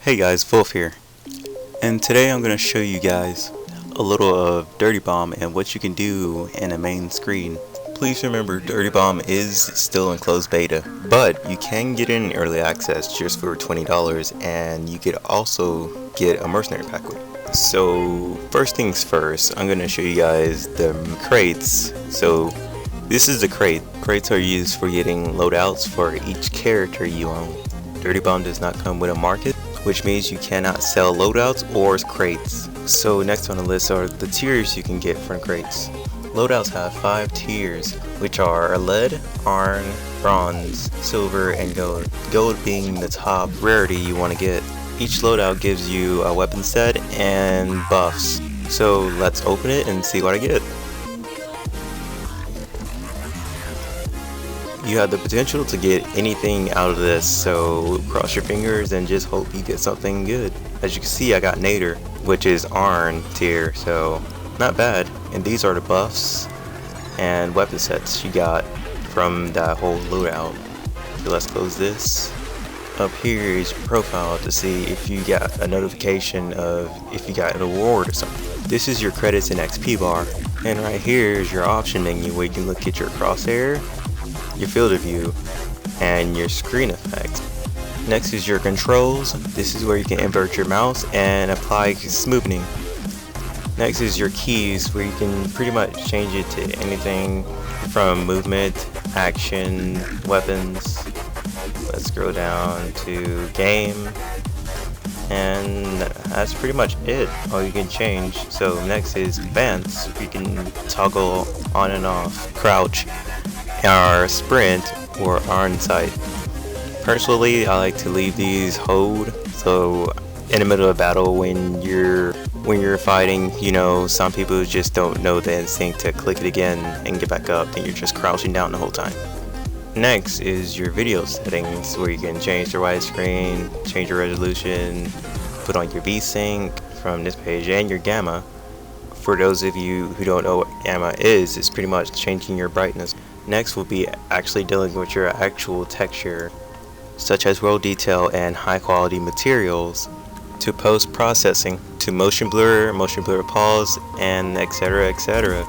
Hey guys, Volf here, and today I'm going to show you guys a little of Dirty Bomb and what you can do in a main screen. Please remember Dirty Bomb is still in closed beta, but you can get in early access just for $20, and you could also get a mercenary pack with it. So first things first, I'm going to show you guys the crates. So this is the crate. Crates are used for getting loadouts for each character you own. Dirty Bomb does not come with a market, which means you cannot sell loadouts or crates. So next on the list are the tiers you can get from crates. Loadouts have 5 tiers, which are lead, iron, bronze, silver, and gold. Gold being the top rarity you want to get. Each loadout gives you a weapon set and buffs. So let's open it and see what I get. You have the potential to get anything out of this, so cross your fingers and just hope you get something good. As you can see, I got Nader, which is iron tier, so not bad. And these are the buffs and weapon sets you got from that whole loadout. So let's close this. Up here is your profile to see if you got a notification of if you got an award or something. This is your credits and XP bar, and right here is your option menu where you can look at your crosshair, your field of view, and your screen effect. Next is your controls. This is where you can invert your mouse and apply smoothing. Next is your keys, where you can pretty much change it to anything from movement, action, weapons. Let's scroll down to game, and that's pretty much it, all you can change. So next is advance. You can toggle on and off crouch, or sprint, or iron sight. Personally, I like to leave these hold, so in the middle of battle when you're fighting, you know, some people just don't know the instinct to click it again and get back up, and you're just crouching down the whole time. Next is your video settings, where you can change the widescreen, change your resolution, put on your VSync from this page, and your gamma. For those of you who don't know what gamma is, it's pretty much changing your brightness. Next will be actually dealing with your actual texture, such as roll detail and high quality materials, to post processing, to motion blur pause, and etc, etc.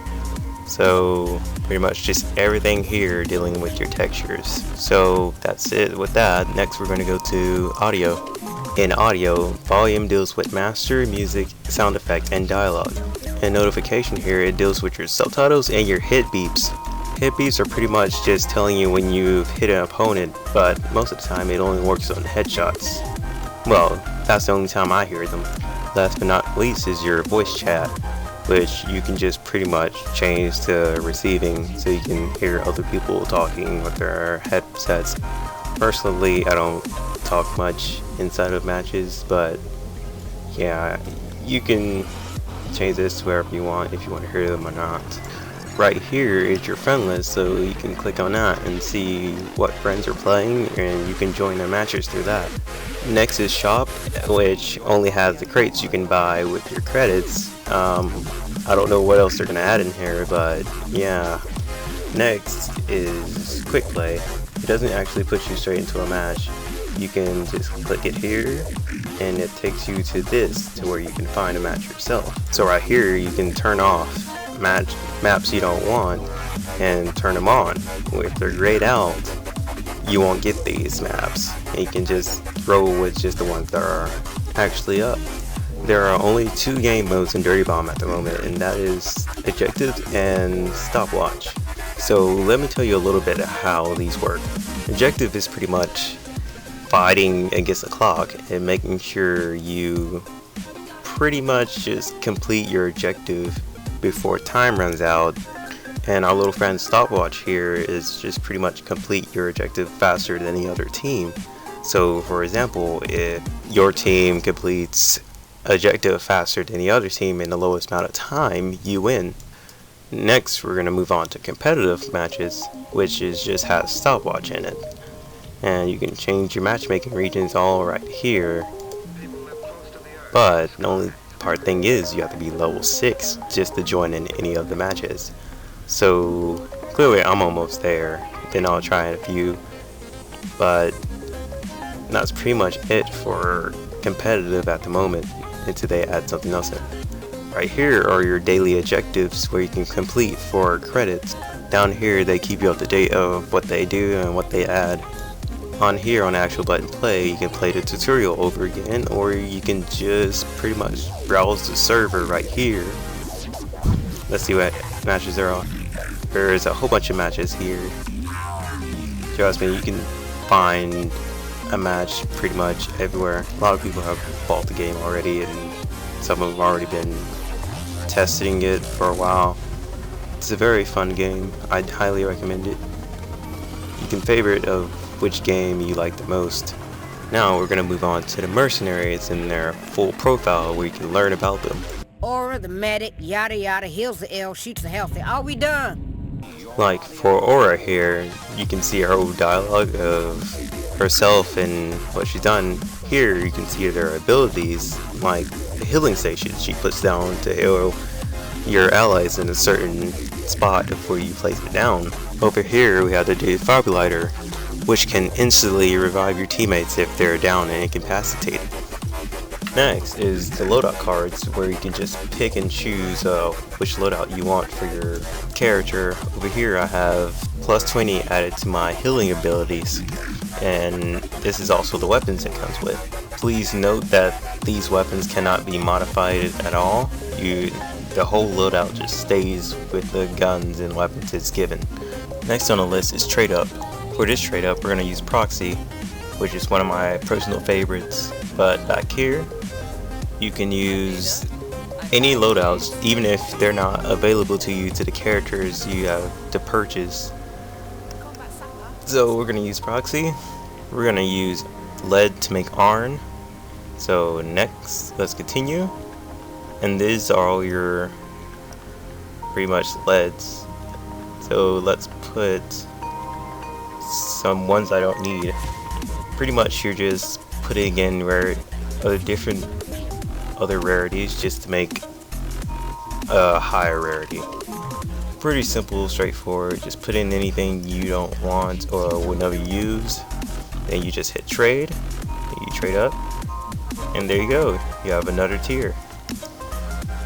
So pretty much just everything here dealing with your textures. So that's it with that. Next we're going to go to audio. In audio, volume deals with master, music, sound effect, and dialogue. And notification here, it deals with your subtitles and your hit beeps. Hit beeps are pretty much just telling you when you've hit an opponent, but most of the time it only works on headshots. Well, that's the only time I hear them. Last but not least is your voice chat, which you can just pretty much change to receiving, so you can hear other people talking with their headsets. Personally, I don't talk much inside of matches, but yeah, you can change this to wherever you want if you want to hear them or not. Right here is your friend list, so you can click on that and see what friends are playing, and you can join their matches through that. Next is shop, which only has the crates you can buy with your credits. I don't know what else they're gonna add in here, but yeah. Next is quick play. It doesn't actually put you straight into a match. You can just click it here, and it takes you to this, to where you can find a match yourself. So right here you can turn off maps you don't want and turn them on. If they're grayed out, you won't get these maps, and you can just roll with just the ones that are actually up. There are only 2 game modes in Dirty Bomb at the moment, and that is objective and stopwatch. So let me tell you a little bit of how these work. Objective is pretty much fighting against the clock and making sure you pretty much just complete your objective before time runs out. And our little friend stopwatch here is just pretty much complete your objective faster than the other team. So for example, if your team completes objective faster than the other team in the lowest amount of time, you win. Next we're going to move on to competitive matches, which is just has stopwatch in it. And you can change your matchmaking regions all right here, but the only part thing is you have to be level 6 just to join in any of the matches. So clearly I'm almost there, then I'll try a few, but that's pretty much it for competitive at the moment until they add something else in. Right here are your daily objectives where you can complete for credits. Down here they keep you up to date of what they do and what they add. On here on actual button play, you can play the tutorial over again, or you can just pretty much browse the server right here. Let's see what matches there are. There's a whole bunch of matches here. Trust me, you can find a match pretty much everywhere. A lot of people have bought the game already, and some of them have already been testing it for a while. It's a very fun game. I'd highly recommend it. You can favorite of which game you like the most. Now we're gonna move on to the mercenaries and their full profile where you can learn about them. Aura, the medic, yada yada, heals the ill, shoots the healthy. Are we done? Like for Aura here, you can see her whole dialogue of herself and what she's done. Here you can see their abilities, like the healing station she puts down to heal your allies in a certain spot before you place it down. Over here we have the defibrillator, which can instantly revive your teammates if they're down and incapacitated. Next is the loadout cards, where you can just pick and choose which loadout you want for your character. Over here I have plus 20 added to my healing abilities, and this is also the weapons it comes with. Please note that these weapons cannot be modified at all. The whole loadout just stays with the guns and weapons it's given. Next on the list is trade up. For this trade up, we're going to use proxy, which is one of my personal favorites. But back here, you can use any loadouts, even if they're not available to you to the characters you have to purchase. So we're going to use proxy. We're going to use lead to make iron. So next, let's continue. And these are all your pretty much leads. So let's put some ones I don't need. Pretty much you're just putting in other rarities just to make a higher rarity. Pretty simple, straightforward. Just put in anything you don't want or will never use. Then you just hit trade. You trade up, and there you go. You have another tier.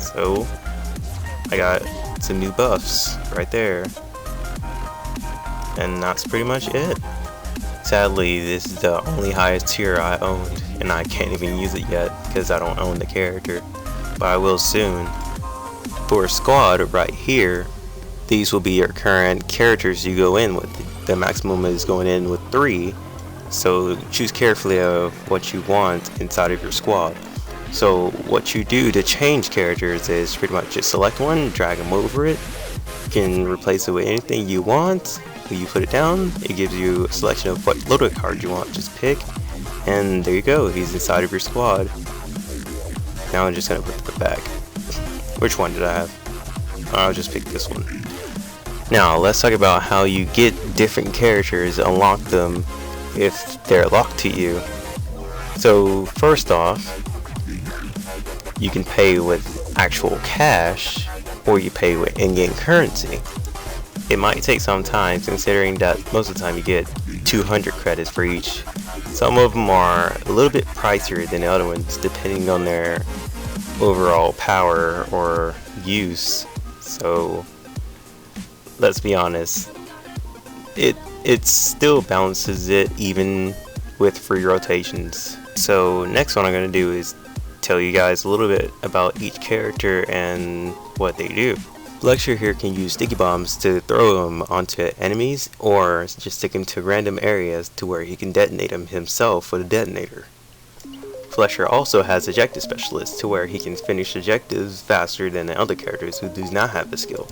So I got some new buffs right there. And that's pretty much it. Sadly, this is the only highest tier I owned, and I can't even use it yet because I don't own the character, but I will soon. For squad right here, these will be your current characters you go in with. The maximum is going in with 3, so choose carefully of what you want inside of your squad. So what you do to change characters is pretty much just select one, drag them over it. You can replace it with anything you want. When you put it down, it gives you a selection of what loadout card you want. Just pick, and there you go. He's inside of your squad. Now I'm just gonna put it back. Which one did I have? I'll just pick this one. Now let's talk about how you get different characters, unlock them if they're locked to you. So first off, you can pay with actual cash, or you pay with in-game currency. It might take some time, considering that most of the time you get 200 credits for each. Some of them are a little bit pricier than the other ones, depending on their overall power or use. So let's be honest, it still balances it even with free rotations. So next one I'm going to do is tell you guys a little bit about each character and what they do. Lecture here can use sticky bombs to throw them onto enemies, or just stick them to random areas to where he can detonate them himself with a detonator. Fletcher also has ejective specialist to where he can finish objectives faster than the other characters who do not have the skill.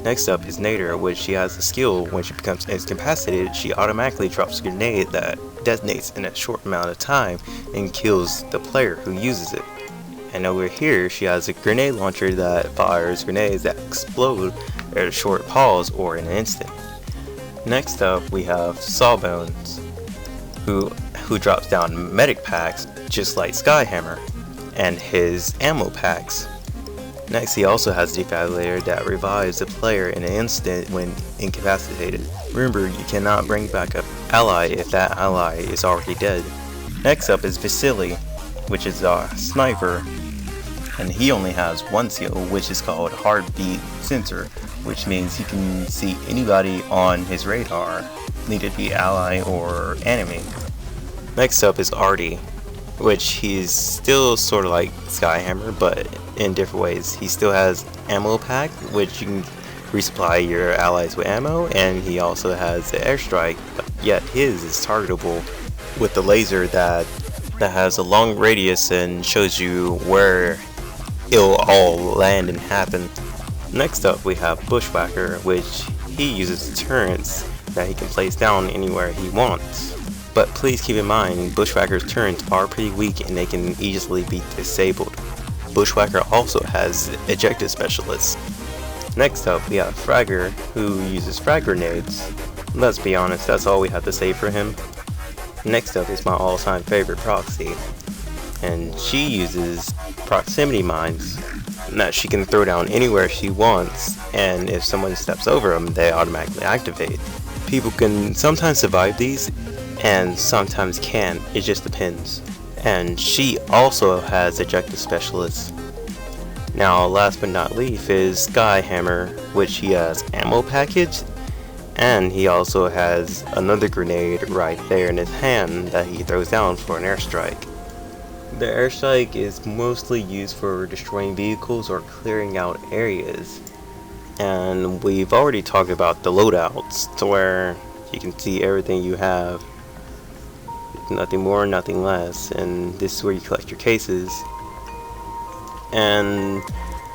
Next up is Nader, which she has the skill when she becomes incapacitated, she automatically drops a grenade that detonates in a short amount of time and kills the player who uses it. And over here she has a grenade launcher that fires grenades that explode at a short pause or in an instant. Next up we have Sawbones, who drops down medic packs just like Skyhammer, and his ammo packs. Next he also has a defibrillator that revives the player in an instant when incapacitated. Remember, you cannot bring back an ally if that ally is already dead. Next up is Vasily. which is a sniper, and he only has one skill, which is called heartbeat sensor, which means he can see anybody on his radar, need it be ally or enemy. Next up is Artie, which he's still sort of like Skyhammer, but in different ways. He still has ammo pack, which you can resupply your allies with ammo, and he also has the airstrike, yet his is targetable with the laser that has a long radius and shows you where it'll all land and happen. Next up we have Bushwhacker, which he uses turrets that he can place down anywhere he wants. But please keep in mind, Bushwhacker's turrets are pretty weak and they can easily be disabled. Bushwhacker also has ejected specialists. Next up we have Fragger, who uses frag grenades. Let's be honest, that's all we have to say for him. Next up is my all-time favorite Proxy, and she uses proximity mines that she can throw down anywhere she wants, and if someone steps over them, they automatically activate. People can sometimes survive these, and sometimes can't, it just depends. And she also has ejected specialists. Now last but not least is Skyhammer, which he has ammo package, and he also has another grenade right there in his hand that he throws down for an airstrike. The airstrike is mostly used for destroying vehicles or clearing out areas. And we've already talked about the loadouts, to where you can see everything you have. Nothing more, nothing less. And this is where you collect your cases. And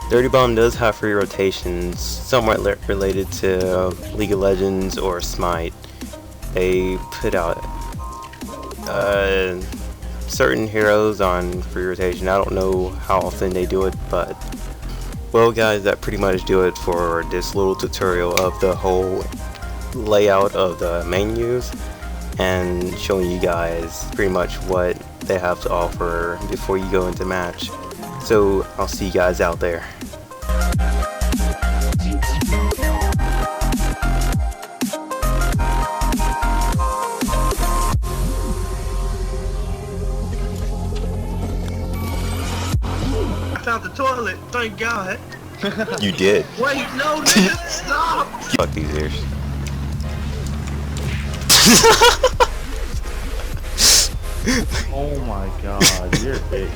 Dirty Bomb does have free rotations, somewhat related to League of Legends or Smite. They put out certain heroes on free rotation. I don't know how often they do it, but well guys, that pretty much do it for this little tutorial of the whole layout of the menus and showing you guys pretty much what they have to offer before you go into match. So I'll see you guys out there. Out the toilet, thank God. You did. Wait, no, nigga, stop! Fuck these ears. Oh my god, you're big.